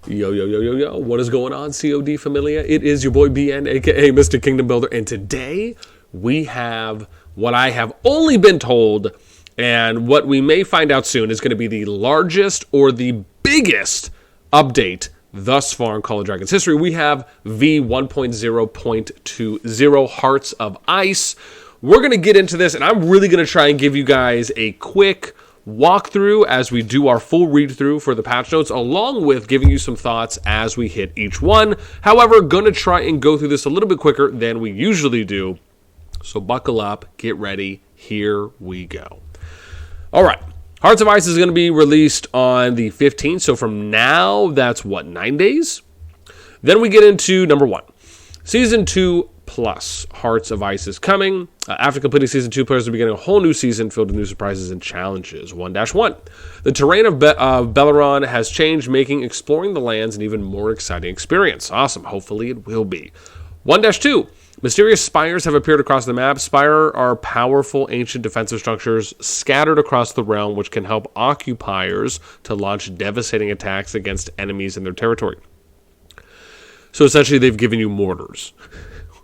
Yo, yo, yo, yo, yo. What is going on, COD Familia? It is your boy BN, aka Mr. Kingdom Builder, and today we have what I have only been told, and what we may find out soon is going to be the largest or the biggest update thus far in Call of Dragons history. We have V1.0.20 Hearts of Ice. We're going to get into this, and I'm really going to try and give you guys a quick walkthrough as we do our full read-through for the patch notes, along with giving you some thoughts as we hit each one. However, going to try and go through this a little bit quicker than we usually do. So buckle up, get ready, here we go. All right, Hearts of Ice is going to be released on the 15th. So from now, that's what, 9 days? Then we get into number 1. Season 2 Plus Hearts of Ice is coming. After completing Season 2, players will be getting a whole new season filled with new surprises and challenges. 1-1. The terrain of Belleron has changed, making exploring the lands an even more exciting experience. Awesome. Hopefully it will be. 1-2. Mysterious spires have appeared across the map. Spire are powerful ancient defensive structures scattered across the realm, which can help occupiers to launch devastating attacks against enemies in their territory. So essentially they've given you mortars.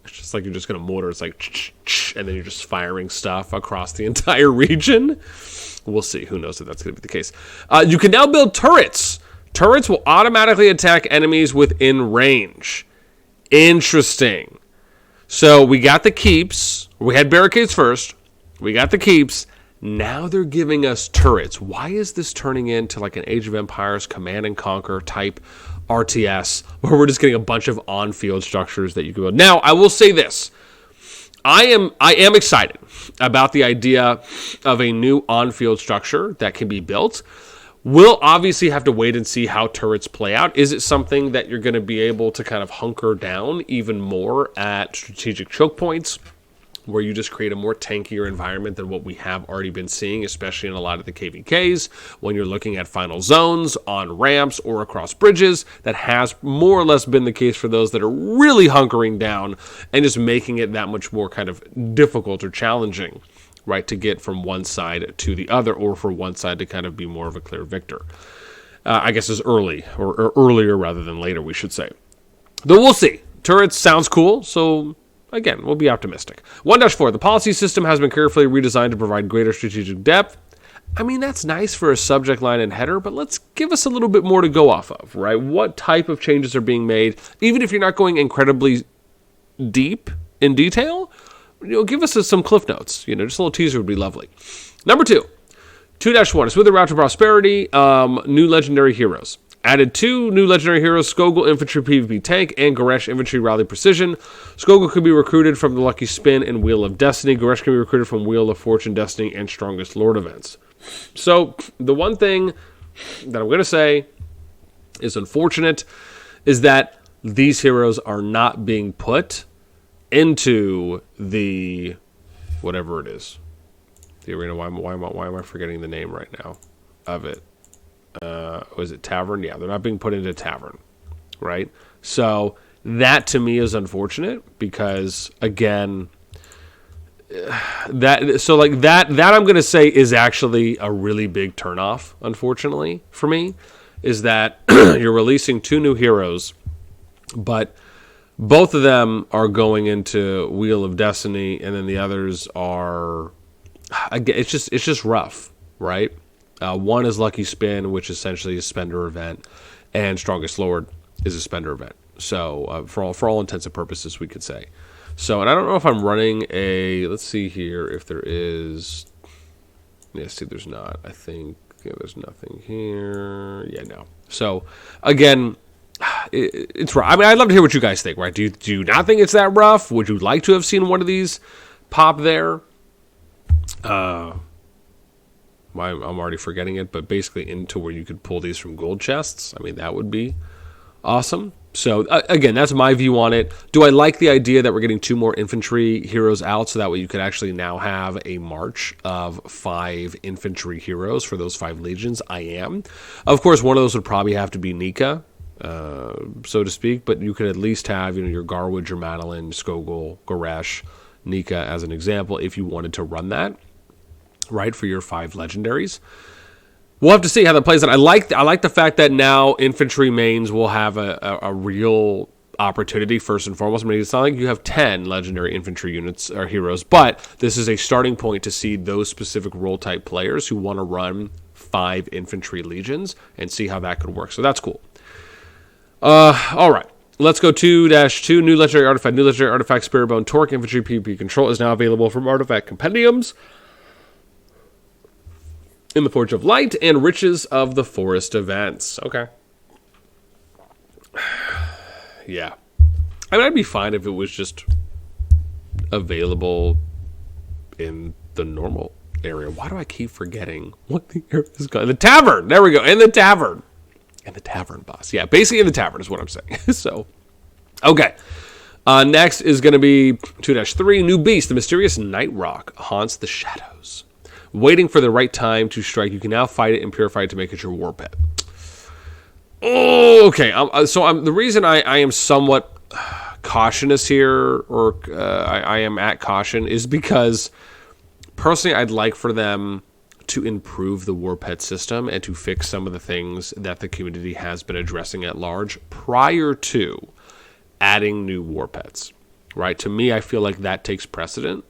It's like you're just going to mortar. It's like, and then you're just firing stuff across the entire region. We'll see. Who knows if that's going to be the case. You can now build turrets. Turrets will automatically attack enemies within range. Interesting. So we got the keeps. We had barricades first. We got the keeps. Now they're giving us turrets. Why is this turning into like an Age of Empires Command and Conquer type RTS, where we're just getting a bunch of on-field structures that you can build? Now, I will say this. I am excited about the idea of a new on-field structure that can be built. We'll obviously have to wait and see how turrets play out. Is it something that you're going to be able to kind of hunker down even more at strategic choke points, where you just create a more tankier environment than what we have already been seeing, especially in a lot of the KVKs, when you're looking at final zones, on ramps, or across bridges? That has more or less been the case for those that are really hunkering down and just making it that much more kind of difficult or challenging, right, to get from one side to the other, or for one side to kind of be more of a clear victor. I guess as early, or earlier rather than later, we should say. Though we'll see. Turrets sounds cool, so again, we'll be optimistic. 1-4, the policy system has been carefully redesigned to provide greater strategic depth. I mean, that's nice for a subject line and header, but let's give us a little bit more to go off of, right? What type of changes are being made? Even if you're not going incredibly deep in detail, give us some cliff notes. Just a little teaser would be lovely. Number 2, 2-1, it's with the Route to Prosperity, new legendary heroes. Added 2 new legendary heroes, Skogul Infantry PvP Tank and Goresh Infantry Rally Precision. Skogul can be recruited from the Lucky Spin and Wheel of Destiny. Goresh can be recruited from Wheel of Fortune, Destiny, and Strongest Lord events. So, the one thing that I'm going to say is unfortunate is that these heroes are not being put into the whatever it is. The arena. Why am I forgetting the name right now of it? Was it Tavern? Yeah, they're not being put into Tavern, right? So that to me is unfortunate because, again, that I'm going to say is actually a really big turnoff, unfortunately, for me, is that you're releasing 2 new heroes, but both of them are going into Wheel of Destiny, and then the others are, again, it's just rough, right? One is Lucky Spin, which essentially is a spender event, and Strongest Lord is a spender event. So for all intents and purposes, we could say. So, and I don't know if I'm running a. Let's see here if there is. Yeah, see, there's not. I think there's nothing here. Yeah, no. So again, it's rough. I mean, I'd love to hear what you guys think. Right? Do you not think it's that rough? Would you like to have seen one of these pop there? I'm already forgetting it, but basically into where you could pull these from gold chests. I mean, that would be awesome. So, again, that's my view on it. Do I like the idea that we're getting 2 more infantry heroes out so that way you could actually now have a march of 5 infantry heroes for those 5 legions? I am. Of course, one of those would probably have to be Nika, so to speak, but you could at least have your Garwood, your Madeline, Skogul, Goresh, Nika as an example if you wanted to run that, right, for your 5 legendaries. we'll have to see how that plays out. I like the fact that now infantry mains will have a real opportunity first and foremost. I mean, it's not like you have 10 legendary infantry units or heroes, but this is a starting point to see those specific role type players who want to run 5 infantry legions and see how that could work. So that's cool. All right. Let's go 2-2. New legendary artifact. New legendary artifact Spiritbone Torque Infantry PvP Control is now available from artifact compendiums in the Forge of Light and Riches of the Forest events. Okay. Yeah. I mean, I'd be fine if it was just available in the normal area. Why do I keep forgetting what the area is called? The tavern. There we go. In the tavern. In the tavern, boss. Yeah, basically in the tavern is what I'm saying. So, okay. Next is going to be 2-3. New beast. The mysterious Night Rock haunts the shadows. Waiting for the right time to strike. You can now fight it and purify it to make it your war pet. Oh, okay. The reason I am somewhat cautious here, or I am at caution, is because personally I'd like for them to improve the war pet system and to fix some of the things that the community has been addressing at large prior to adding new war pets, right? To me, I feel like that takes precedent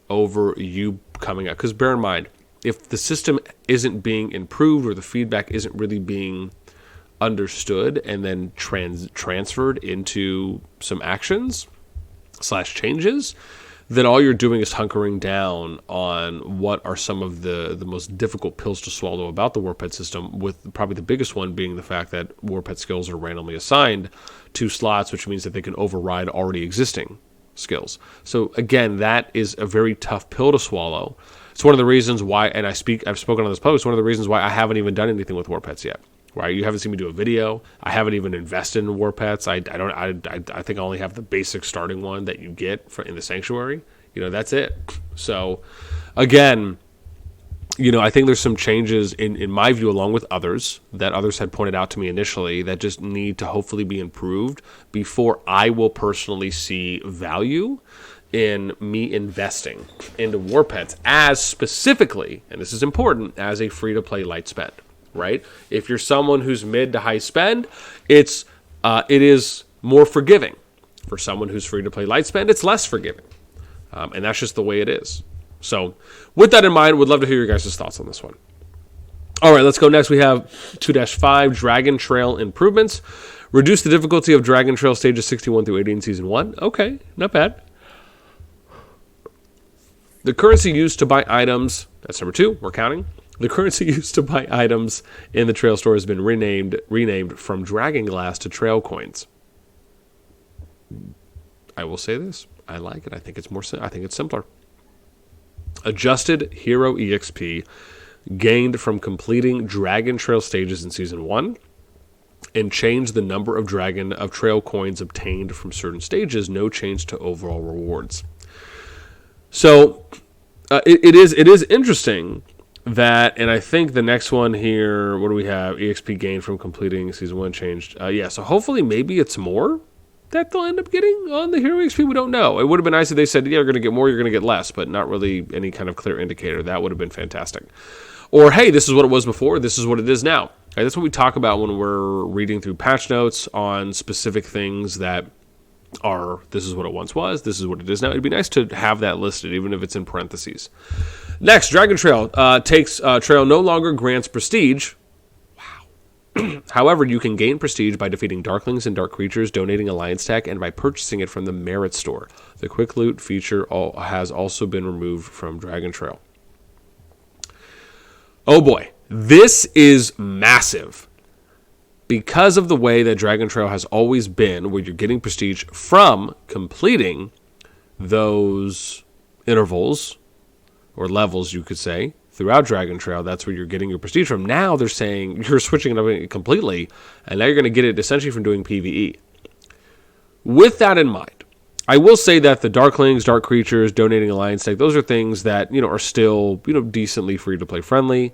over you coming up. Because bear in mind, if the system isn't being improved or the feedback isn't really being understood and then transferred into some actions / changes, then all you're doing is hunkering down on what are some of the most difficult pills to swallow about the Warped system, with probably the biggest one being the fact that Warped skills are randomly assigned 2 slots, which means that they can override already existing skills. So again, that is a very tough pill to swallow. It's one of the reasons why, and I've spoken on this post, one of the reasons why I haven't even done anything with Warpeds yet. Right, you haven't seen me do a video. I haven't even invested in war pets. I think I only have the basic starting one that you get in the sanctuary. That's it. So, again, I think there's some changes in my view, along with others that others had pointed out to me initially, that just need to hopefully be improved before I will personally see value in me investing into war pets as specifically, and this is important, as a free-to-play light spend. Right? If you're someone who's mid to high spend, it is more forgiving. For someone who's free to play light spend, it's less forgiving. And that's just the way it is. So with that in mind, would love to hear your guys' thoughts on this one. All right, let's go next. We have 2-5 Dragon Trail improvements. Reduce the difficulty of Dragon Trail stages 61 through 80 in Season 1. Okay, not bad. The currency used to buy items, that's number 2, we're counting. The currency used to buy items in the Trail Store has been renamed from Dragon Glass to Trail Coins. I will say this. I like it. I think it's simpler. Adjusted Hero EXP gained from completing Dragon Trail stages in Season 1 and changed the number of Trail Coins obtained from certain stages. No change to overall rewards. So it is interesting that, and I think the next one here, what do we have? EXP gained from completing Season 1 changed. So hopefully maybe it's more that they'll end up getting on the Hero EXP. We don't know. It would have been nice if they said, yeah, you're going to get more, you're going to get less, but not really any kind of clear indicator. That would have been fantastic. Or, hey, this is what it was before, this is what it is now. Right, that's what we talk about when we're reading through patch notes on specific things that are, this is what it once was, this is what it is now. It'd be nice to have that listed, even if it's in parentheses. Next, Dragon Trail Trail no longer grants prestige. Wow. However, you can gain prestige by defeating Darklings and Dark Creatures, donating Alliance Tech, and by purchasing it from the Merit Store. The Quick Loot feature has also been removed from Dragon Trail. Oh boy, this is massive. Because of the way that Dragon Trail has always been, where you're getting prestige from completing those intervals, or levels, you could say, throughout Dragon Trail, that's where you're getting your prestige from. Now they're saying you're switching it up completely, and now you're going to get it essentially from doing PvE. With that in mind, I will say that the Darklings, Dark Creatures, donating Alliance Tech, those are things that, are still, decently free-to-play friendly.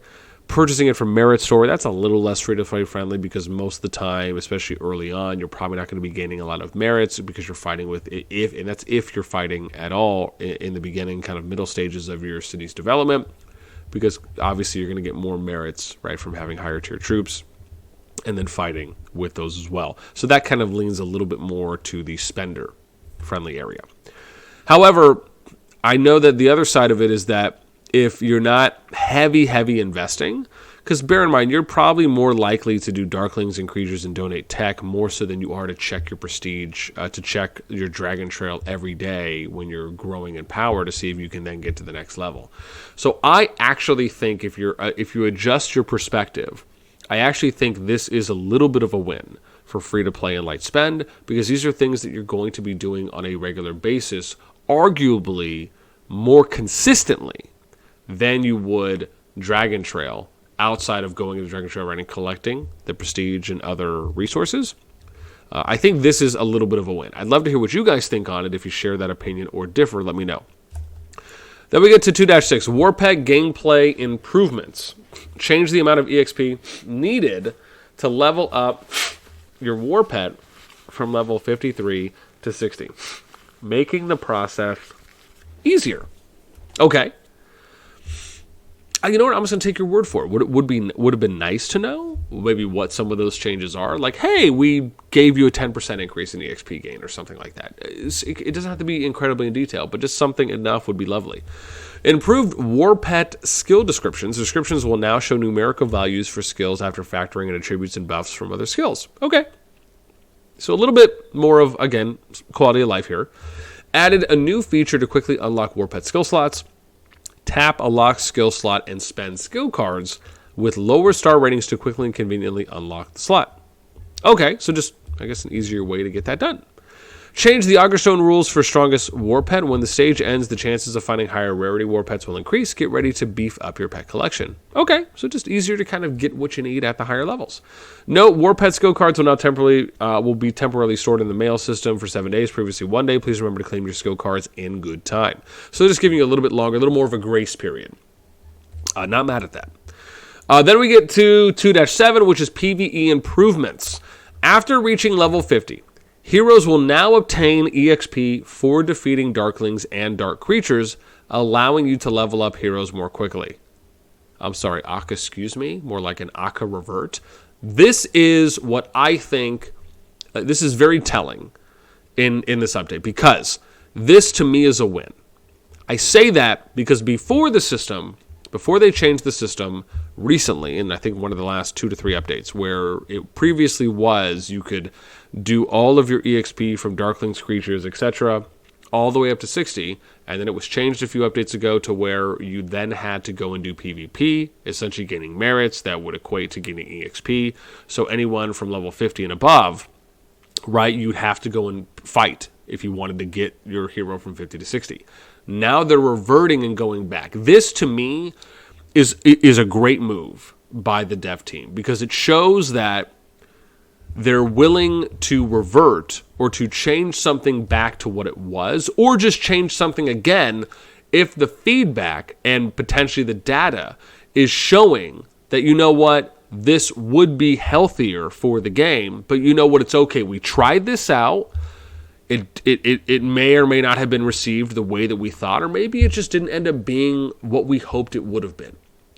Purchasing it from Merit Store, that's a little less free-to-play friendly because most of the time, especially early on, you're probably not going to be gaining a lot of merits because you're fighting with, if you're fighting at all in the beginning, kind of middle stages of your city's development. because obviously you're going to get more merits, right, from having higher tier troops and then fighting with those as well. So that kind of leans a little bit more to the spender friendly area. However, I know that the other side of it is that if you're not heavy investing, because bear in mind, you're probably more likely to do Darklings and Creatures and donate tech more so than you are to check your prestige, to check your Dragon Trail every day when you're growing in power to see if you can then get to the next level. So I actually think if you adjust your perspective, I actually think this is a little bit of a win for free-to-play and light spend, because these are things that you're going to be doing on a regular basis, arguably more consistently than you would Dragon Trail, outside of going to the Dragon Trail right and collecting the prestige and other resources. I think this is a little bit of a win. I'd love to hear what you guys think on it. If you share that opinion or differ, let me know. Then we get to 2-6, Warped gameplay improvements. Change the amount of EXP needed to level up your Warped from level 53 to 60, making the process easier. Okay. You know what? I'm just going to take your word for it. Would have been nice to know maybe what some of those changes are. Like, hey, we gave you a 10% increase in EXP gain or something like that. It doesn't have to be incredibly in detail, but just something enough would be lovely. Improved Warped skill descriptions. Descriptions will now show numerical values for skills after factoring in attributes and buffs from other skills. Okay. So a little bit more of, again, quality of life here. Added a new feature to quickly unlock Warped skill slots. Tap a locked skill slot and spend skill cards with lower star ratings to quickly and conveniently unlock the slot. Okay, so just, I guess, an easier way to get that done. Change the Augerstone rules for strongest Warped. When the stage ends, the chances of finding higher rarity Warpeds will increase. Get ready to beef up your pet collection. Okay, so just easier to kind of get what you need at the higher levels. Note, Warped skill cards will be temporarily stored in the mail system for 7 days, previously 1 day. Please remember to claim your skill cards in good time. So just giving you a little bit longer, a little more of a grace period. Not mad at that. Then we get to 2-7, which is PvE improvements. After reaching level 50, heroes will now obtain EXP for defeating Darklings and Dark Creatures, allowing you to level up heroes more quickly. I'm sorry, Akka, excuse me, more like an Akka revert. This is what I think, this is very telling in this update, because this to me is a win. I say that because before they changed the system recently, and I think one of the last 2 to 3 updates, where it previously was you could do all of your EXP from Darklings, Creatures, etc., all the way up to 60, and then it was changed a few updates ago to where you then had to go and do PvP, essentially gaining merits that would equate to getting EXP. So anyone from level 50 and above, right, you'd have to go and fight if you wanted to get your hero from 50 to 60. Now they're reverting and going back. This, to me, is a great move by the dev team, because it shows that they're willing to revert or to change something back to what it was, or just change something again if the feedback and potentially the data is showing that, you know what, this would be healthier for the game, but you know what, it's okay. We tried this out. It may or may not have been received the way that we thought, or maybe it just didn't end up being what we hoped it would have been.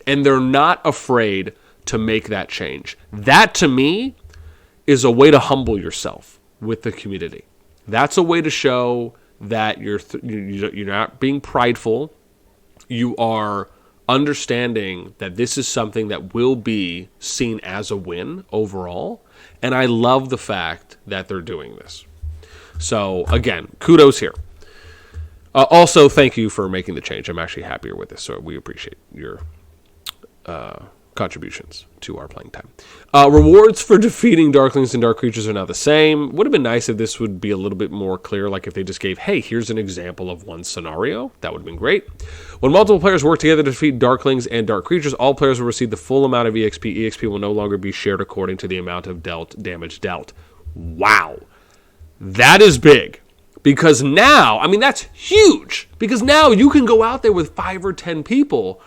And they're not afraid to make that change. That, to me, is a way to humble yourself with the community. That's a way to show that you're not being prideful. You are understanding that this is something that will be seen as a win overall. And I love the fact that they're doing this. So, again, kudos here. Also, thank you for making the change. I'm actually happier with this, so we appreciate your contributions to our playing time. Rewards for defeating Darklings and Dark Creatures are now the same. Would have been nice if this would be a little bit more clear, like if they just gave, hey, here's an example of one scenario. That would have been great. When multiple players work together to defeat Darklings and Dark Creatures, all players will receive the full amount of EXP. EXP will no longer be shared according to the amount of damage dealt. Wow. That is big. Because now, I mean, that's huge. Because now you can go out there with 5 or 10 people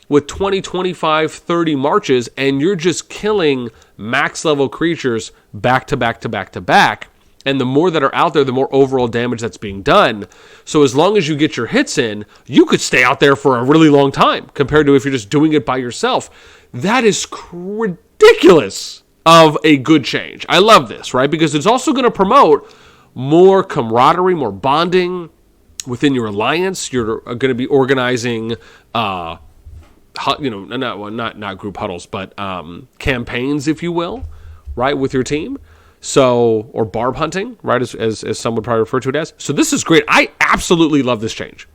with 20, 25, 30 marches, and you're just killing max level creatures back to back to back to back. And the more that are out there, the more overall damage that's being done. So as long as you get your hits in, you could stay out there for a really long time compared to if you're just doing it by yourself. That is ridiculous of a good change. I love this, right? Because it's also going to promote more camaraderie, more bonding within your alliance. You're going to be organizing, not group huddles, but campaigns, if you will, right, with your team. So, or barb hunting, right, as some would probably refer to it as. So this is great. I absolutely love this change.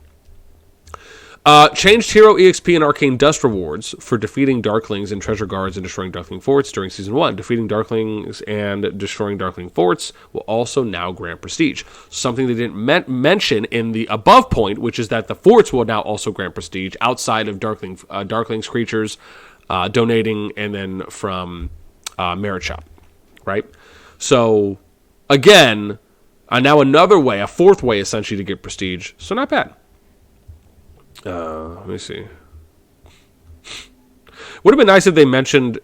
Changed hero EXP and arcane dust rewards for defeating Darklings and treasure guards and destroying Darkling forts during Season 1. Defeating Darklings and destroying Darkling forts will also now grant prestige. Something they didn't mention in the above point, which is that the forts will now also grant prestige outside of Darklings creatures donating and then from Merit Shop, right? So, again, now another way, a fourth way essentially to get prestige. So not bad. Let me see. Would have been nice if they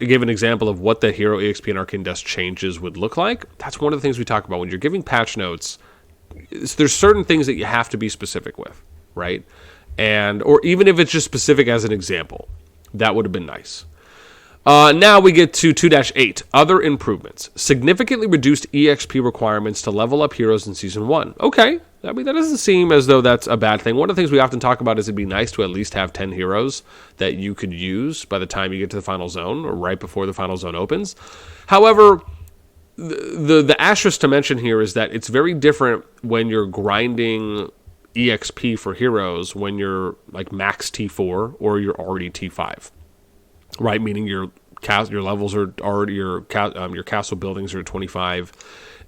gave an example of what the hero EXP and arcane dust changes would look like. That's one of the things we talk about when you're giving patch notes. There's certain things that you have to be specific with, right? Or even if it's just specific as an example, that would have been nice. Now we get to 2-8, other improvements. Significantly reduced EXP requirements to level up heroes in Season 1. Okay, I mean, that doesn't seem as though that's a bad thing. One of the things we often talk about is it'd be nice to at least have 10 heroes that you could use by the time you get to the final zone or right before the final zone opens. However, the asterisk to mention here is that it's very different when you're grinding EXP for heroes when you're like max T4 or you're already T5. Right, meaning your levels are already your castle buildings are at 25,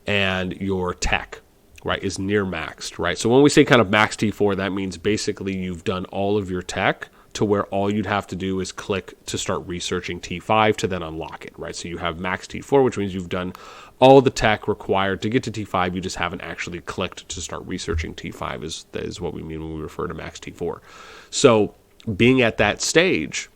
and your tech, right, is near maxed, right. So when we say kind of max T4, that means basically you've done all of your tech to where all you'd have to do is click to start researching T5 to then unlock it, right. So you have max T4, which means you've done all the tech required to get to T5. You just haven't actually clicked to start researching T5. Is what we mean when we refer to max T4. So being at that stage,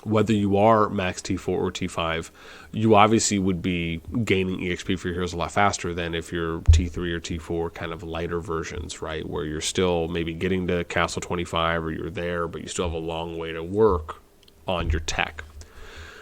whether you are max T4 or T5, you obviously would be gaining EXP for your heroes a lot faster than if you're T3 or T4 kind of lighter versions, right? Where you're still maybe getting to Castle 25 or you're there, but you still have a long way to work on your tech.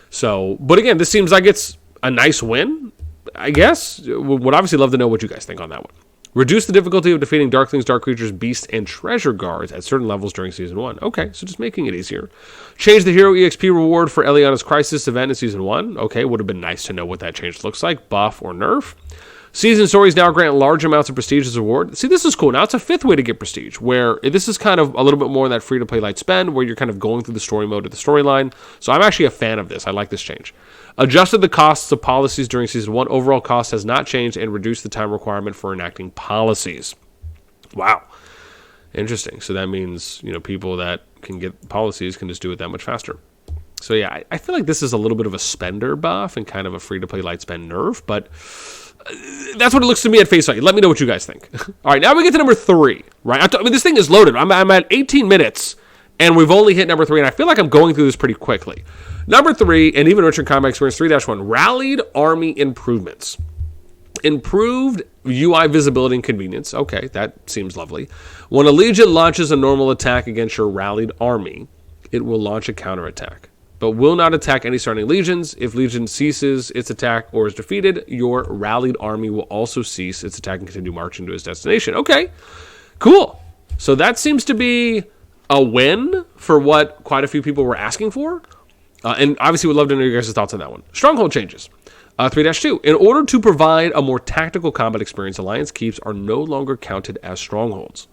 So, but again, this seems like it's a nice win, I guess. Would obviously love to know what you guys think on that one. Reduce the difficulty of defeating Darklings, Dark Creatures, Beasts, and Treasure Guards at certain levels during Season 1. Okay, so just making it easier. Change the Hero EXP reward for Eliana's Crisis event in Season 1. Okay, would have been nice to know what that change looks like, buff or nerf. Season stories now grant large amounts of prestige as a reward. See, this is cool. Now it's a fifth way to get prestige, where this is kind of a little bit more of that free-to-play light spend, where you're kind of going through the story mode of the storyline. So I'm actually a fan of this. I like this change. Adjusted the costs of policies during Season 1. Overall cost has not changed and reduced the time requirement for enacting policies. Wow. Interesting. So that means, people that can get policies can just do it that much faster. So yeah, I feel like this is a little bit of a spender buff and kind of a free-to-play light spend nerf, but that's what it looks to me at face value. Let me know what you guys think. All right, now we get to number 3, right? I mean, this thing is loaded. I'm at 18 minutes, and we've only hit number 3, and I feel like I'm going through this pretty quickly. Number 3, and even richer combat experience 3-1, rallied army improvements. Improved UI visibility and convenience. Okay, that seems lovely. When a legion launches a normal attack against your rallied army, it will launch a counterattack, but will not attack any starting legions. If legion ceases its attack or is defeated, your rallied army will also cease its attack and continue marching to its destination. Okay, cool. So that seems to be a win for what quite a few people were asking for. And obviously would love to know your guys' thoughts on that one. Stronghold changes. 3-2. In order to provide a more tactical combat experience, Alliance keeps are no longer counted as strongholds.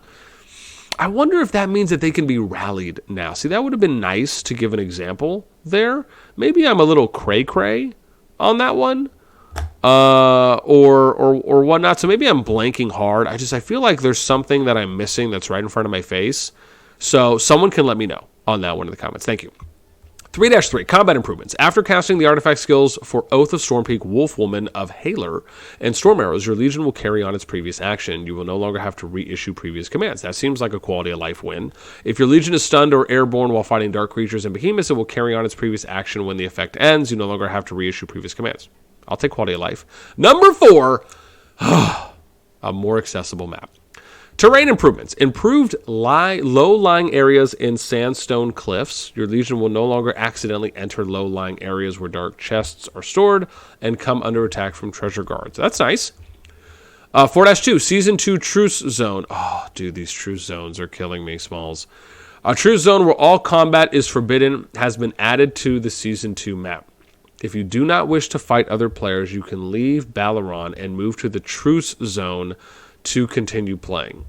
I wonder if that means that they can be rallied now. See, that would have been nice to give an example there. Maybe I'm a little cray-cray on that one. Or whatnot. So maybe I'm blanking hard. I feel like there's something that I'm missing that's right in front of my face. So someone can let me know on that one in the comments. Thank you. 3-3, combat improvements. After casting the artifact skills for Oath of Stormpeak, Wolfwoman of Haler, and Storm Arrows, your Legion will carry on its previous action. You will no longer have to reissue previous commands. That seems like a quality of life win. If your Legion is stunned or airborne while fighting Dark Creatures and Behemoths, it will carry on its previous action when the effect ends. You no longer have to reissue previous commands. I'll take quality of life. Number 4, A more accessible map. Terrain improvements. Improved low-lying areas in sandstone cliffs. Your Legion will no longer accidentally enter low-lying areas where dark chests are stored and come under attack from treasure guards. That's nice. 4-2, Season 2 Truce Zone. Oh, dude, these Truce Zones are killing me, Smalls. A Truce Zone where all combat is forbidden has been added to the Season 2 map. If you do not wish to fight other players, you can leave Balaron and move to the Truce Zone to continue playing.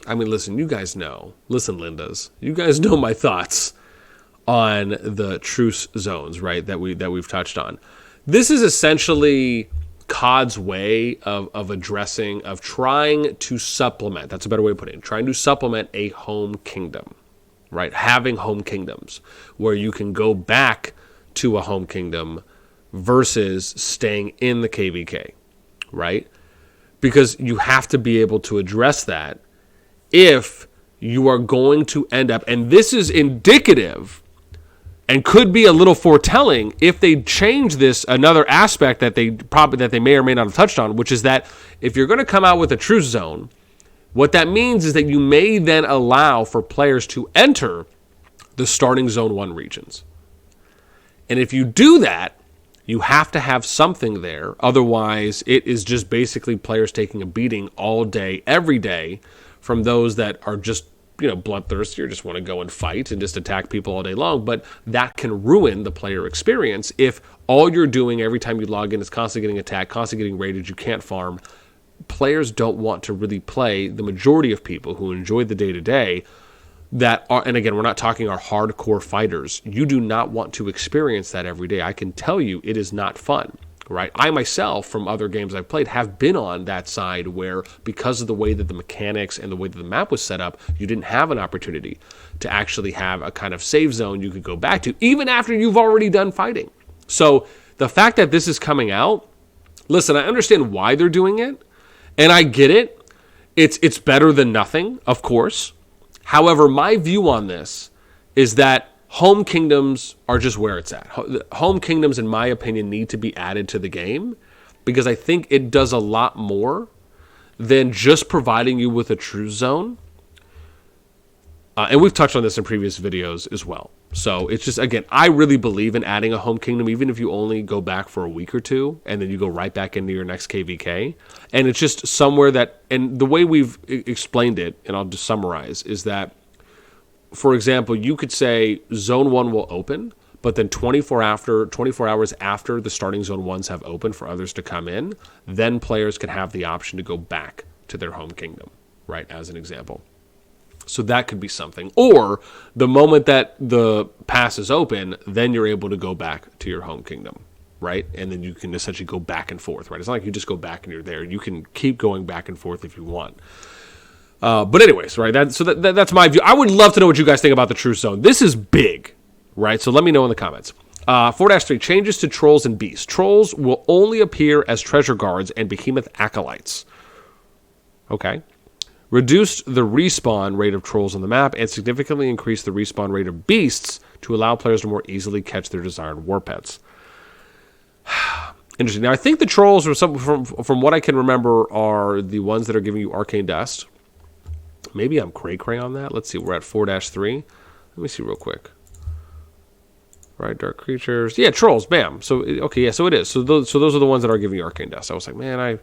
I mean, listen, you guys know. Listen, Lindas. You guys know my thoughts on the Truce Zones, right, that we've touched on. This is essentially COD's way of addressing, of trying to supplement, that's a better way of putting it, trying to supplement a home kingdom, right? Having home kingdoms where you can go back to a home kingdom versus staying in the KVK, right? Because you have to be able to address that if you are going to end up, and this is indicative and could be a little foretelling if they change this, another aspect that they may or may not have touched on, which is that if you're going to come out with a Truce Zone, what that means is that you may then allow for players to enter the starting Zone 1 regions. And if you do that, you have to have something there. Otherwise, it is just basically players taking a beating all day, every day, from those that are just, bloodthirsty or just want to go and fight and just attack people all day long. But that can ruin the player experience if all you're doing every time you log in is constantly getting attacked, constantly getting raided, you can't farm. Players don't want to really play. The majority of people who enjoy the day-to-day that are, and again, we're not talking our hardcore fighters. You do not want to experience that every day. I can tell you it is not fun, right? I myself, from other games I've played, have been on that side where because of the way that the mechanics and the way that the map was set up, you didn't have an opportunity to actually have a kind of save zone you could go back to, even after you've already done fighting. So the fact that this is coming out, listen, I understand why they're doing it, and I get it. It's better than nothing, of course. However, my view on this is that home kingdoms are just where it's at. Home kingdoms, in my opinion, need to be added to the game because I think it does a lot more than just providing you with a Truce Zone. And we've touched on this in previous videos as well. So it's just, again, I really believe in adding a home kingdom, even if you only go back for a week or two, and then you go right back into your next KVK. And it's just somewhere that, and the way we've explained it, and I'll just summarize, is that, for example, you could say Zone 1 will open, but then 24 hours after the starting Zone 1s have opened for others to come in, then players can have the option to go back to their home kingdom, right, as an example. So that could be something. Or the moment that the pass is open, then you're able to go back to your home kingdom, right? And then you can essentially go back and forth, right? It's not like you just go back and you're there. You can keep going back and forth if you want. But anyways, right? That's my view. I would love to know what you guys think about the Truce Zone. This is big, right? So let me know in the comments. 4-3, changes to trolls and beasts. Trolls will only appear as treasure guards and behemoth acolytes. Okay. Reduced the respawn rate of trolls on the map and significantly increased the respawn rate of beasts to allow players to more easily catch their desired war pets. Interesting. Now, I think the trolls, from what I can remember, are the ones that are giving you arcane dust. Maybe I'm cray-cray on that. Let's see. We're at 4-3. Let me see real quick. Right, dark creatures. Yeah, trolls. Bam. So, okay, yeah, so it is. So those are the ones that are giving you arcane dust. I was like, man,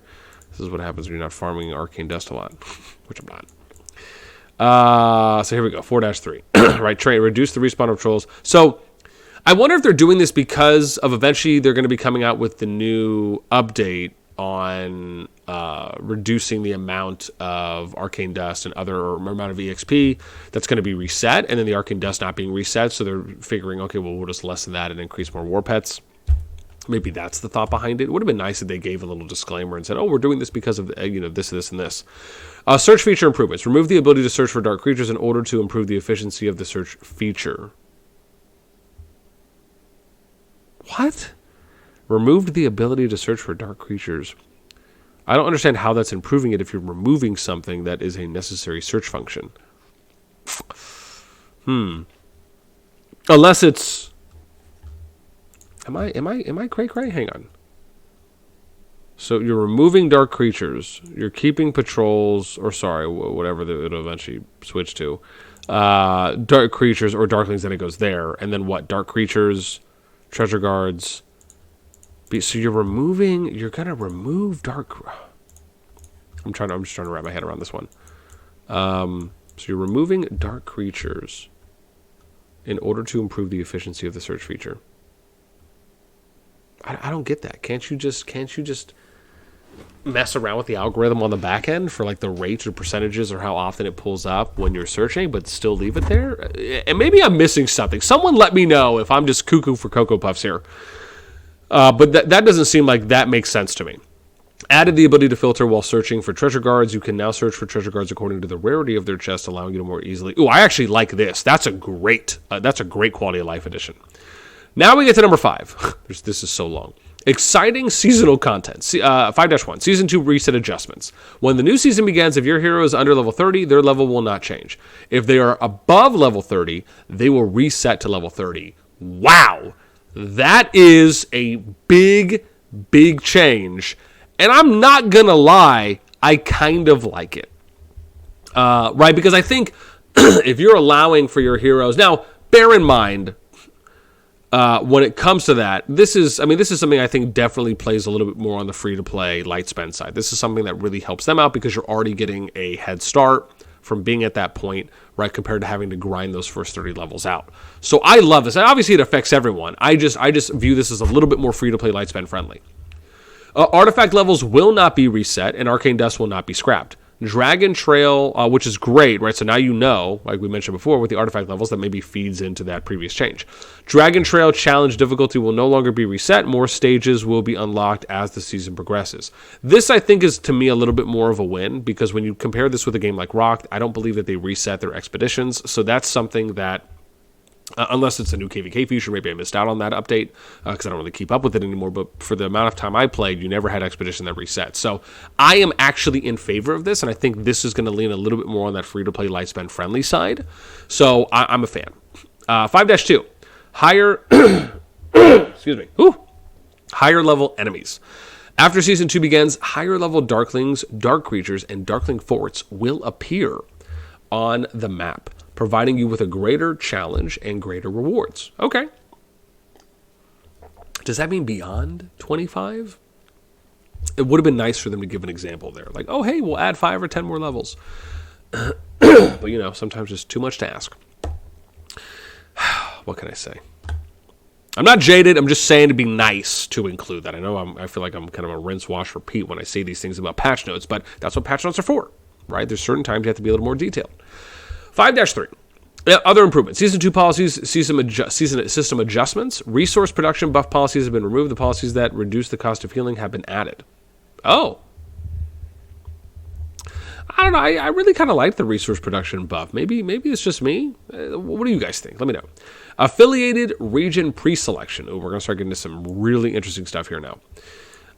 this is what happens when you're not farming arcane dust a lot, which I'm not. So here we go, 4-3. Right, reduce the respawn of trolls. So I wonder if they're doing this because of eventually they're going to be coming out with the new update on reducing the amount of arcane dust and other amount of EXP that's going to be reset, and then the arcane dust not being reset. So they're figuring, okay, well, we'll just lessen that and increase more war pets. Maybe that's the thought behind it. It would have been nice if they gave a little disclaimer and said, oh, we're doing this because of this, and this. Search feature improvements. Remove the ability to search for dark creatures in order to improve the efficiency of the search feature. What? Removed the ability to search for dark creatures. I don't understand how that's improving it if you're removing something that is a necessary search function. Unless it's Am I cray? Hang on. So you're removing dark creatures. You're keeping patrols, or sorry, whatever it'll eventually switch to. Dark creatures or darklings, then it goes there. And then what? Dark creatures, treasure guards. So you're going to remove dark... I'm just trying to wrap my head around this one. So you're removing dark creatures in order to improve the efficiency of the search feature. I don't get that. Can't you just mess around with the algorithm on the back end for like the rates or percentages or how often it pulls up when you're searching, but still leave it there? And maybe I'm missing something. Someone let me know if I'm just cuckoo for Cocoa Puffs here. But that doesn't seem like that makes sense to me. Added the ability to filter while searching for treasure guards. You can now search for treasure guards according to the rarity of their chest, allowing you to more easily... Ooh, I actually like this. That's a great quality of life addition. Now we get to number 5. This is so long. Exciting seasonal content. 5-1. Season 2 reset adjustments. When the new season begins, if your hero is under level 30, their level will not change. If they are above level 30, they will reset to level 30. Wow! That is a big, big change. And I'm not going to lie, I kind of like it. Right? Because I think if you're allowing for your heroes... Now, bear in mind... when it comes to that, this is something I think definitely plays a little bit more on the free-to-play light spend side. This is something that really helps them out because you're already getting a head start from being at that point, right, compared to having to grind those first 30 levels out. So I love this. And obviously, it affects everyone. I just view this as a little bit more free-to-play light spend friendly. Artifact levels will not be reset, and Arcane Dust will not be scrapped. Dragon Trail, which is great, right? So now you know, like we mentioned before, with the artifact levels, that maybe feeds into that previous change. Dragon Trail challenge difficulty will no longer be reset. More stages will be unlocked as the season progresses. This, I think, is to me a little bit more of a win, because when you compare this with a game like Rock, I don't believe that they reset their expeditions. So that's something that, unless it's a new KVK feature, maybe I missed out on that update because I don't really keep up with it anymore. But for the amount of time I played, you never had expedition that reset. So I am actually in favor of this, and I think this is going to lean a little bit more on that free-to-play light spend friendly side. So I'm a fan. 5-2, higher, excuse me, higher level enemies. After Season 2 begins, higher level Darklings, Dark Creatures, and Darkling Forts will appear on the map, providing you with a greater challenge and greater rewards. Okay. Does that mean beyond 25? It would have been nice for them to give an example there. Like, oh, hey, we'll add 5 or 10 more levels. But, sometimes it's too much to ask. What can I say? I'm not jaded. I'm just saying to be nice to include that. I know I feel like I'm kind of a rinse, wash, repeat when I say these things about patch notes, but that's what patch notes are for, right? There's certain times you have to be a little more detailed. 5-3. Other improvements. Season 2 policies, system adjustments. Resource production buff policies have been removed. The policies that reduce the cost of healing have been added. Oh. I don't know. I really kind of like the resource production buff. Maybe it's just me. What do you guys think? Let me know. Affiliated region pre-selection. Oh, we're going to start getting into some really interesting stuff here now.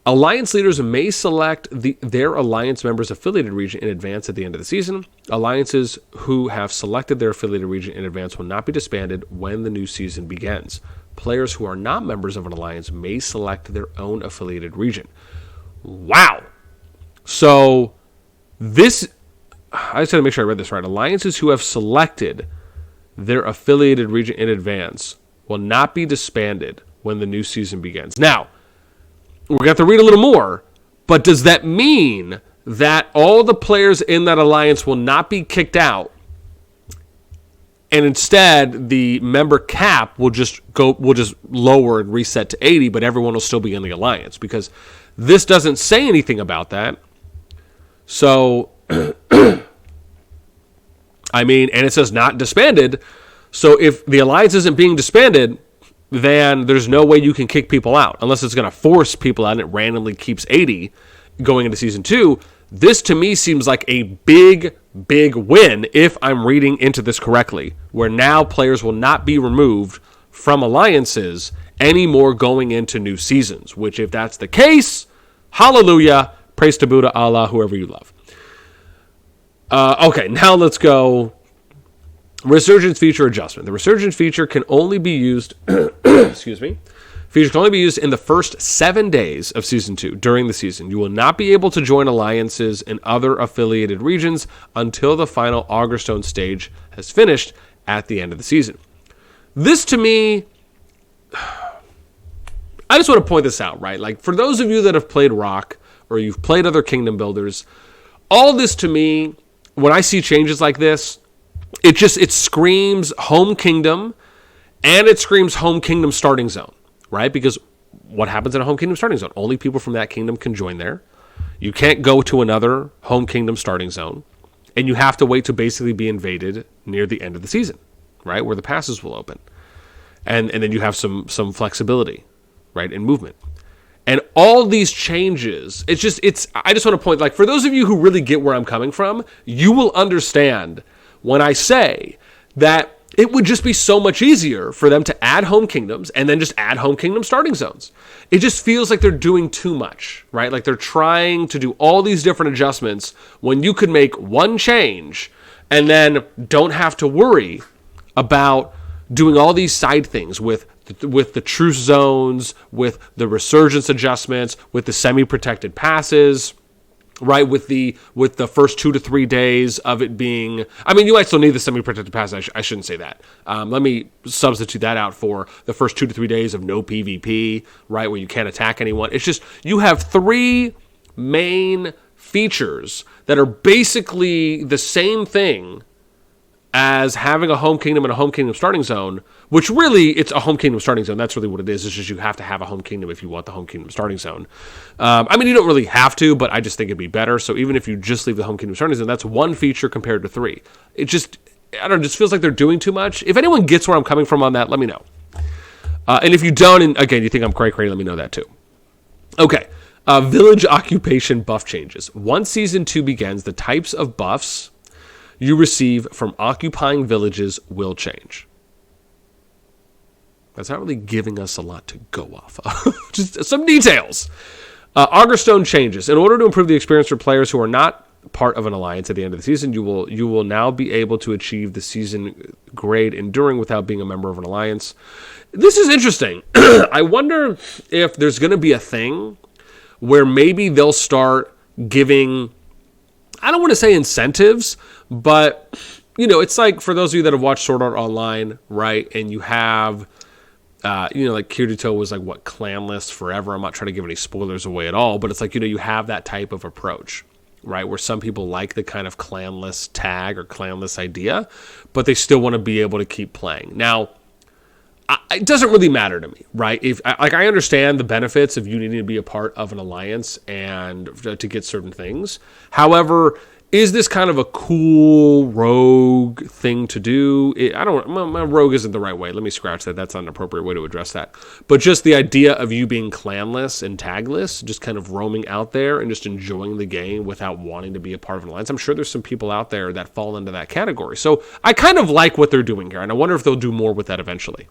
Alliance leaders may select their alliance members' affiliated region in advance at the end of the season. Alliances who have selected their affiliated region in advance will not be disbanded when the new season begins. Players who are not members of an alliance may select their own affiliated region. Wow. So this, I just had to make sure I read this right. Alliances who have selected their affiliated region in advance will not be disbanded when the new season begins. Now, we're going to have to read a little more, but does that mean that all the players in that alliance will not be kicked out, and instead the member cap will just lower and reset to 80, but everyone will still be in the alliance? Because this doesn't say anything about that. So, and it says not disbanded. So if the alliance isn't being disbanded, then there's no way you can kick people out unless it's going to force people out and it randomly keeps 80 going into Season 2. This, to me, seems like a big, big win if I'm reading into this correctly, where now players will not be removed from alliances anymore going into new seasons, which, if that's the case, hallelujah, praise to Buddha, Allah, whoever you love. Okay, now let's go. Resurgence feature adjustment. The resurgence feature can only be used Features can only be used in the first 7 days of Season 2 during the season. You will not be able to join alliances in other affiliated regions until the final Augerstone stage has finished at the end of the season. This, to me, I just want to point this out, right? Like, for those of you that have played Rock or you've played other kingdom builders, all this to me, when I see changes like this, it screams home kingdom, and it screams home kingdom starting zone, right? Because what happens in a home kingdom starting zone? Only people from that kingdom can join there. You can't go to another home kingdom starting zone, and you have to wait to basically be invaded near the end of the season, right? Where the passes will open. And then you have some flexibility, right, in movement. And all these changes, I just want to point, like, for those of you who really get where I'm coming from, you will understand when I say that it would just be so much easier for them to add home kingdoms and then just add home kingdom starting zones. It just feels like they're doing too much, right? Like they're trying to do all these different adjustments when you could make one change and then don't have to worry about doing all these side things with the truce zones, with the resurgence adjustments, with the semi-protected passes, right? With the first 2 to 3 days of it being, I mean, you might still need the semi-protected pass. I shouldn't say that. Let me substitute that out for the first 2 to 3 days of no PvP, right? Where you can't attack anyone. It's just, you have 3 main features that are basically the same thing as having a home kingdom and a home kingdom starting zone, which really, it's a home kingdom starting zone. That's really what it is. It's just you have to have a home kingdom if you want the home kingdom starting zone. I mean, you don't really have to, but I just think it'd be better. So even if you just leave the home kingdom starting zone, that's 1 feature compared to 3. It just, I don't know, it just feels like they're doing too much. If anyone gets where I'm coming from on that, let me know. And if you don't, and again, you think I'm cray-cray, let me know that too. Okay, village occupation buff changes. Once Season 2 begins, the types of buffs you receive from occupying villages will change. That's not really giving us a lot to go off of. Just some details. Augerstone changes. In order to improve the experience for players who are not part of an alliance at the end of the season, you will now be able to achieve the season grade Enduring without being a member of an alliance. This is interesting. I wonder if there's going to be a thing where maybe they'll start giving, I don't want to say incentives, but, you know, it's like for those of you that have watched Sword Art Online, right, and you have, like Kirito was like, what, clanless forever. I'm not trying to give any spoilers away at all, but it's like, you have that type of approach, right, where some people like the kind of clanless tag or clanless idea, but they still want to be able to keep playing. Now, it doesn't really matter to me, right? I understand the benefits of you needing to be a part of an alliance and to get certain things. However, is this kind of a cool rogue thing to do? My rogue isn't the right way. Let me scratch that. That's not an appropriate way to address that. But just the idea of you being clanless and tagless, just kind of roaming out there and just enjoying the game without wanting to be a part of an alliance. I'm sure there's some people out there that fall into that category. So I kind of like what they're doing here, and I wonder if they'll do more with that eventually.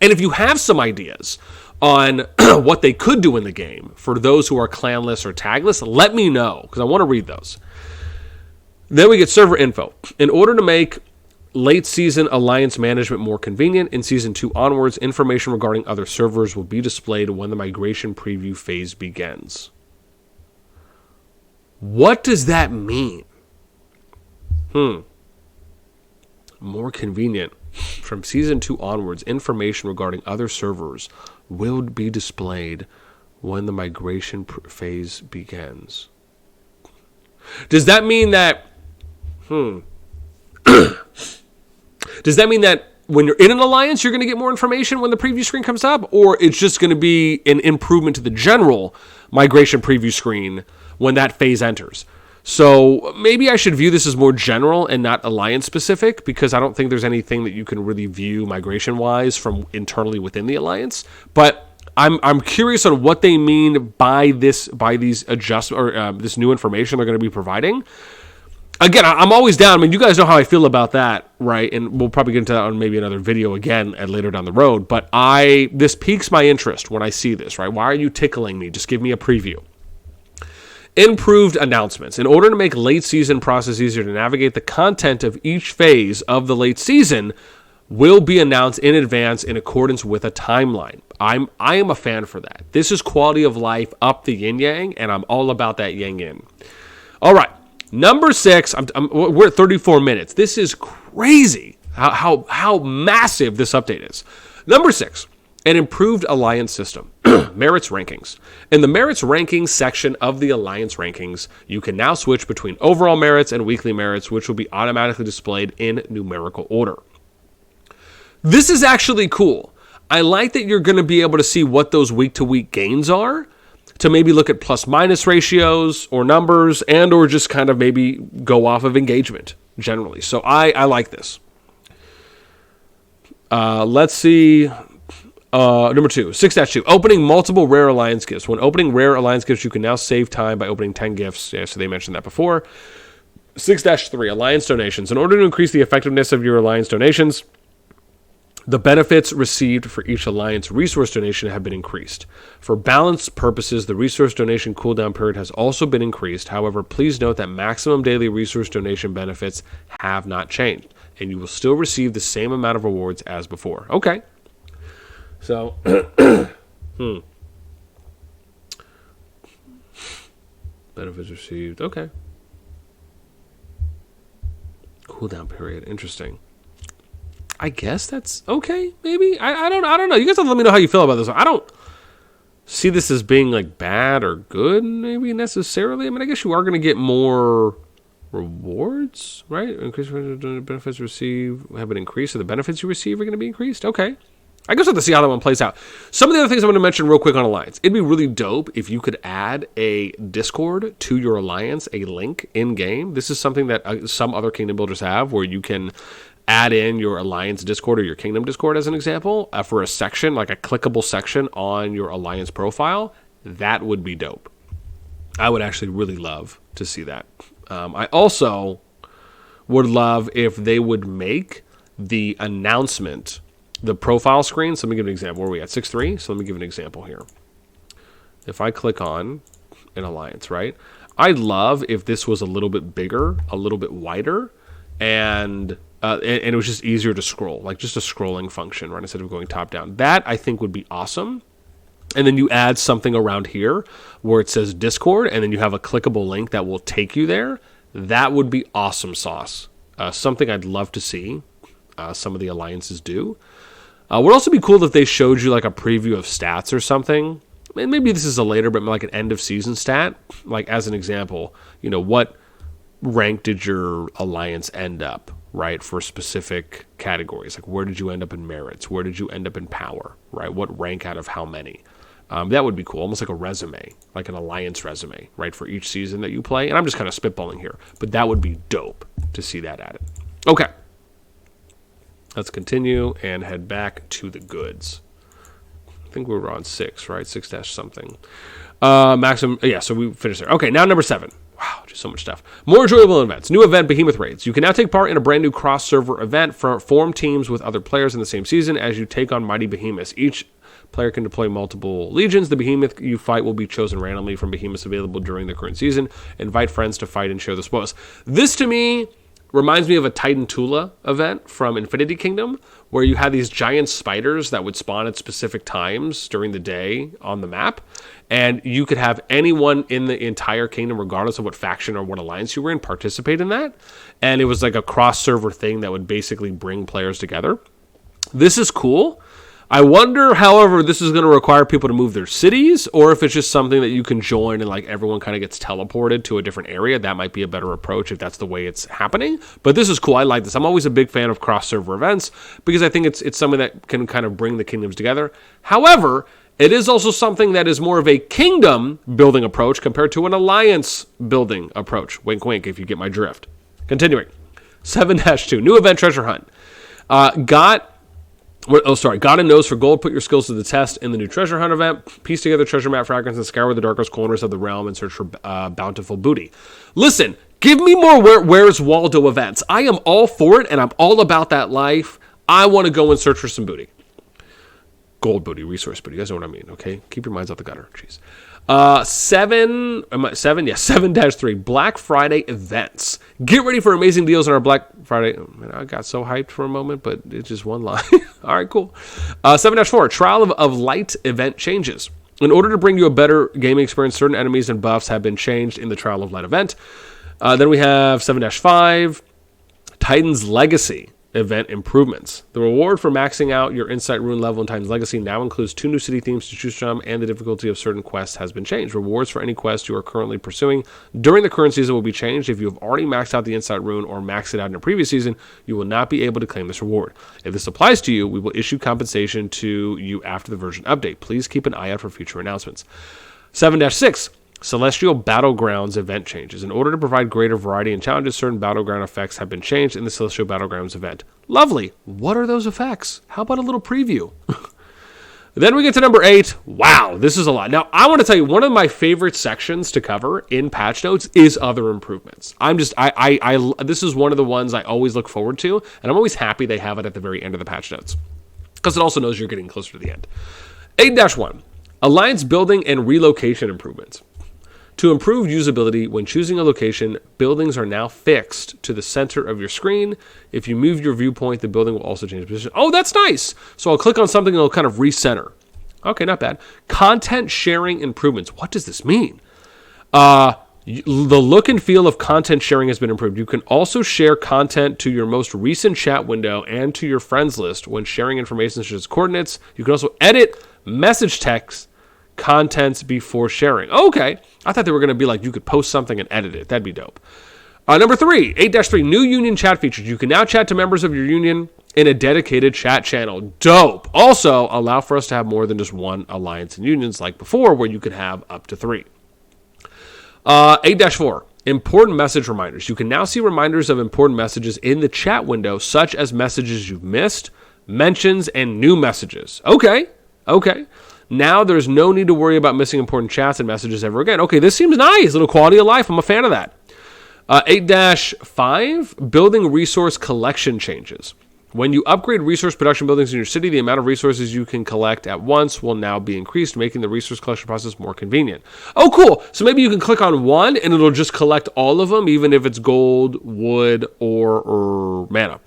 And if you have some ideas on what they could do in the game for those who are clanless or tagless, let me know, because I want to read those. Then we get server info. In order to make late season alliance management more convenient, in Season 2 onwards, information regarding other servers will be displayed when the migration preview phase begins. What does that mean? More convenient. From Season 2 onwards, information regarding other servers will be displayed when the migration phase begins. Does that mean that... Does that mean that when you're in an alliance, you're going to get more information when the preview screen comes up? Or it's just going to be an improvement to the general migration preview screen when that phase enters? So maybe I should view this as more general and not alliance specific, because I don't think there's anything that you can really view migration wise from internally within the alliance. But I'm curious on what they mean by these adjustments or this new information they're going to be providing. Again, I'm always down. I mean, you guys know how I feel about that, right? And we'll probably get into that on maybe another video again later down the road. But this piques my interest when I see this, right? Why are you tickling me? Just give me a preview. Improved announcements. In order to make late season process easier to navigate, the content of each phase of the late season will be announced in advance in accordance with a timeline. I am a fan for that. This is quality of life up the yin yang, and I'm all about that yang yin. All right, number 6. We're at 34 minutes. This is crazy how massive this update is. Number 6. An improved alliance system. Merits rankings. In the merits rankings section of the alliance rankings, you can now switch between overall merits and weekly merits, which will be automatically displayed in numerical order. This is actually cool. I like that you're going to be able to see what those week-to-week gains are, to maybe look at plus-minus ratios or numbers, and or just kind of maybe go off of engagement generally. So I like this. Let's see. Number 2, 6-2, opening multiple rare alliance gifts. When opening rare alliance gifts, you can now save time by opening 10 gifts. Yeah, so they mentioned that before. 6-3, alliance donations. In order to increase the effectiveness of your alliance donations, the benefits received for each alliance resource donation have been increased. For balance purposes, the resource donation cooldown period has also been increased. However, please note that maximum daily resource donation benefits have not changed, and you will still receive the same amount of rewards as before. Okay. So, benefits received. Okay. Cooldown period. Interesting. I guess that's okay. Maybe I don't know. You guys have to let me know how you feel about this. I don't see this as being like bad or good. Maybe necessarily. I mean, I guess you are going to get more rewards, right? Increased benefits received have been increased, so the benefits you receive are going to be increased. Okay. I guess we'll have to see how that one plays out. Some of the other things I'm going to mention real quick on Alliance. It'd be really dope if you could add a Discord to your Alliance, a link in-game. This is something that some other Kingdom builders have, where you can add in your Alliance Discord or your Kingdom Discord, as an example, for a section, like a clickable section on your Alliance profile. That would be dope. I would actually really love to see that. I also would love if they would make the announcement, the profile screen. So let me give an example. Where are we at? 6.3. So let me give an example here. If I click on an alliance, right? I'd love if this was a little bit bigger, a little bit wider, and it was just easier to scroll, like just a scrolling function, right? Instead of going top down. That I think would be awesome. And then you add something around here where it says Discord, and then you have a clickable link that will take you there. That would be awesome sauce. Something I'd love to see some of the alliances do. Would also be cool if they showed you like a preview of stats or something. And maybe this is a later, but like an end of season stat. Like as an example, you know, what rank did your alliance end up, right? For specific categories. Like where did you end up in merits? Where did you end up in power, right? What rank out of how many? That would be cool. Almost like a resume, like an alliance resume, right? For each season that you play. And I'm just kind of spitballing here, but that would be dope to see that added. Okay. Let's continue and head back to the goods. I think we were on 6, right? 6- something. Maximum. Yeah, so we finished there. Okay, now number 7. Wow, just so much stuff. More enjoyable events. New event, Behemoth Raids. You can now take part in a brand new cross-server event. Form teams with other players in the same season as you take on mighty behemoths. Each player can deploy multiple legions. The behemoth you fight will be chosen randomly from behemoths available during the current season. Invite friends to fight and share the spoils. This, to me, reminds me of a Titan Tula event from Infinity Kingdom, where you had these giant spiders that would spawn at specific times during the day on the map, and you could have anyone in the entire kingdom, regardless of what faction or what alliance you were in, participate in that. And it was like a cross-server thing that would basically bring players together. This is cool. I wonder, however, this is going to require people to move their cities, or if it's just something that you can join and like everyone kind of gets teleported to a different area. That might be a better approach if that's the way it's happening. But this is cool. I like this. I'm always a big fan of cross-server events because I think it's something that can kind of bring the kingdoms together. However, it is also something that is more of a kingdom building approach compared to an alliance building approach. Wink, wink, if you get my drift. Continuing. 7-2. New event treasure hunt. God and Nose for gold. Put your skills to the test in the new treasure hunt event. Piece together treasure map fragments and scour the darkest corners of the realm and search for bountiful booty. Listen, give me more Where's Waldo events. I am all for it, and I'm all about that life. I want to go and search for some booty. Gold booty, resource booty. You guys know what I mean, okay? Keep your minds out the gutter. Jeez. 7-3, Black Friday events. Get ready for amazing deals on our Black Friday. Oh, man, I got so hyped for a moment, but it's just one line. All right, cool. 7-4, Trial of Light event changes. In order to bring you a better gaming experience, certain enemies and buffs have been changed in the Trial of Light event. Then we have 7-5, Titan's Legacy event improvements. The reward for maxing out your Insight Rune level in Titan's Legacy now includes 2 new city themes to choose from, and the difficulty of certain quests has been changed. Rewards for any quest you are currently pursuing during the current season will be changed. If you have already maxed out the Insight Rune or maxed it out in a previous season, you will not be able to claim this reward. If this applies to you, we will issue compensation to you after the version update. Please keep an eye out for future announcements. 7-6, Celestial Battlegrounds event changes. In order to provide greater variety and challenges, certain battleground effects have been changed in the Celestial Battlegrounds event. Lovely. What are those effects? How about a little preview? Then we get to number 8. Wow, this is a lot. Now, I want to tell you, one of my favorite sections to cover in patch notes is other improvements. This is one of the ones I always look forward to, and I'm always happy they have it at the very end of the patch notes, because it also knows you're getting closer to the end. 8-1, Alliance building and relocation improvements. To improve usability, when choosing a location, buildings are now fixed to the center of your screen. If you move your viewpoint, the building will also change position. Oh, that's nice. So I'll click on something and it'll kind of recenter. Okay, not bad. Content sharing improvements. What does this mean? The look and feel of content sharing has been improved. You can also share content to your most recent chat window and to your friends list when sharing information such as coordinates. You can also edit message text contents before sharing. Okay. I thought they were going to be like you could post something and edit it. That'd be dope. Number 3, 8-3, new union chat features. You can now chat to members of your union in a dedicated chat channel. Dope. Also, allow for us to have more than just one alliance and unions like before, where you could have up to 3. 8-4, important message reminders. You can now see reminders of important messages in the chat window, such as messages you've missed, mentions, and new messages. Okay. Now there's no need to worry about missing important chats and messages ever again. Okay, this seems nice. A little quality of life. I'm a fan of that. 8-5, building resource collection changes. When you upgrade resource production buildings in your city, the amount of resources you can collect at once will now be increased, making the resource collection process more convenient. Oh, cool. So maybe you can click on one and it'll just collect all of them, even if it's gold, wood, or mana.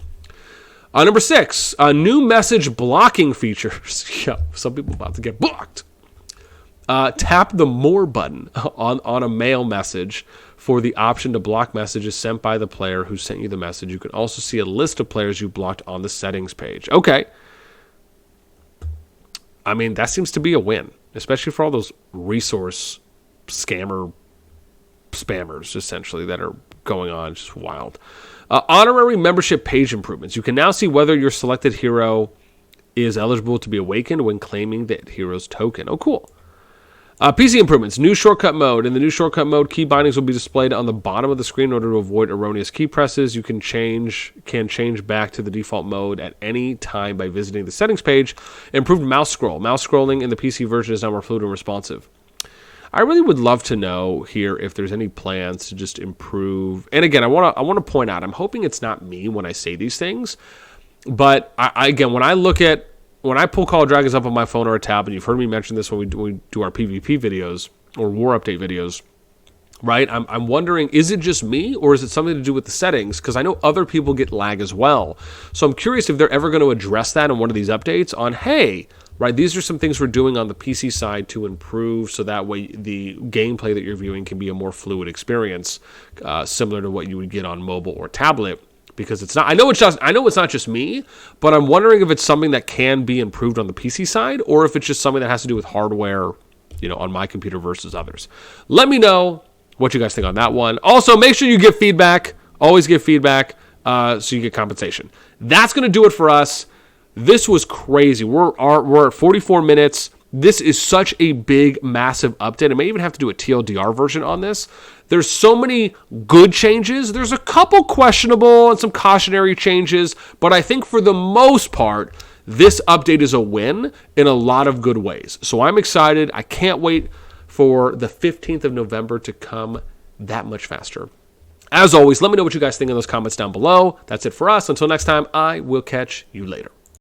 Number 6, new message blocking features. Yeah, some people about to get blocked. Tap the More button on a mail message for the option to block messages sent by the player who sent you the message. You can also see a list of players you blocked on the settings page. Okay. I mean, that seems to be a win, especially for all those resource spammers, essentially, that are going on. Just wild. Honorary membership page improvements. You can now see whether your selected hero is eligible to be awakened when claiming that hero's token. Oh, cool. PC improvements. New shortcut mode. In the new shortcut mode, key bindings will be displayed on the bottom of the screen in order to avoid erroneous key presses. You can change back to the default mode at any time by visiting the settings page. Improved mouse scroll. Mouse scrolling in the PC version is now more fluid and responsive. I really would love to know here if there's any plans to just improve. And again, I want to point out, I'm hoping it's not me when I say these things, but again, when I pull Call of Dragons up on my phone or a tab, and you've heard me mention this when we do our PvP videos or war update videos, right? I'm wondering, is it just me or is it something to do with the settings? Because I know other people get lag as well. So I'm curious if they're ever going to address that in one of these updates on, hey, right, these are some things we're doing on the PC side to improve so that way the gameplay that you're viewing can be a more fluid experience, similar to what you would get on mobile or tablet. Because it's not, I know it's not just me, but I'm wondering if it's something that can be improved on the PC side, or if it's just something that has to do with hardware, on my computer versus others. Let me know what you guys think on that one. Also, make sure you give feedback. Always give feedback, so you get compensation. That's going to do it for us. This was crazy. We're at 44 minutes. This is such a big, massive update. I may even have to do a TLDR version on this. There's so many good changes. There's a couple questionable and some cautionary changes, but I think for the most part, this update is a win in a lot of good ways. So I'm excited. I can't wait for the 15th of November to come that much faster. As always, let me know what you guys think in those comments down below. That's it for us. Until next time, I will catch you later.